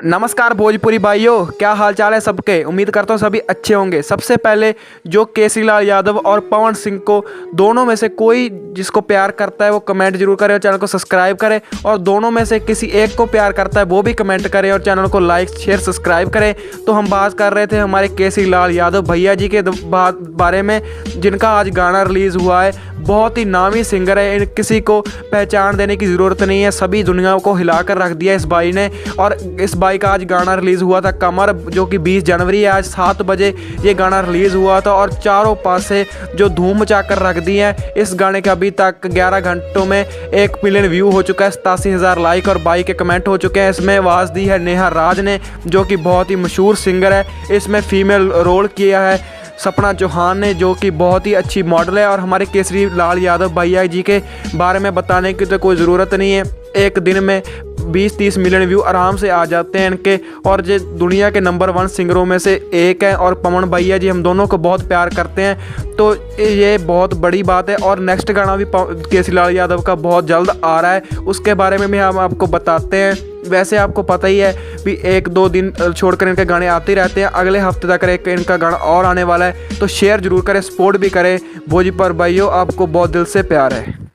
नमस्कार भोजपुरी भाइयों, क्या हाल चाल है सबके। उम्मीद करता हूँ सभी अच्छे होंगे। सबसे पहले जो केसरी लाल यादव और पवन सिंह को दोनों में से कोई जिसको प्यार करता है वो कमेंट जरूर करे और चैनल को सब्सक्राइब करे, और दोनों में से किसी एक को प्यार करता है वो भी कमेंट करे और चैनल को लाइक शेयर सब्सक्राइब करे। तो हम बात कर रहे थे हमारे केसरी लाल यादव भैया जी के बारे में, जिनका आज गाना रिलीज़ हुआ है। बहुत ही नामी सिंगर है, किसी को पहचान देने की ज़रूरत नहीं है, सभी दुनिया को हिलाकर रख दिया इस भाई ने। और इस भाई का आज गाना रिलीज़ हुआ था कमर, जो कि 20 जनवरी है। आज 7 बजे ये गाना रिलीज़ हुआ था और चारों पासे जो धूम मचा कर रख दी है। इस गाने के अभी तक 11 घंटों में 1 मिलियन व्यू हो चुका है, 87,000 लाइक और 22 के कमेंट हो चुके हैं। इसमें आवाज़ दी है नेहा राज ने, जो कि बहुत ही मशहूर सिंगर है। इसमें फीमेल रोल किया है सपना चौहान ने, जो कि बहुत ही अच्छी मॉडल है। और हमारे केसरी लाल यादव भैया जी के बारे में बताने की तो कोई ज़रूरत नहीं है। एक दिन में 20-30 मिलियन व्यू आराम से आ जाते हैं इनके, और ये दुनिया के नंबर 1 सिंगरों में से एक है। और पवन भैया जी हम दोनों को बहुत प्यार करते हैं, तो ये बहुत बड़ी बात है। और नेक्स्ट गाना भी केसरी लाल यादव का बहुत जल्द आ रहा है, उसके बारे में भी हम आपको बताते हैं। वैसे आपको पता ही है भी 1-2 दिन छोड़कर इनके गाने आते रहते हैं। अगले हफ्ते तक एक इनका गाना और आने वाला है, तो शेयर जरूर करें, सपोर्ट भी करें। भोजपुरी भाइयों, आपको बहुत दिल से प्यार है।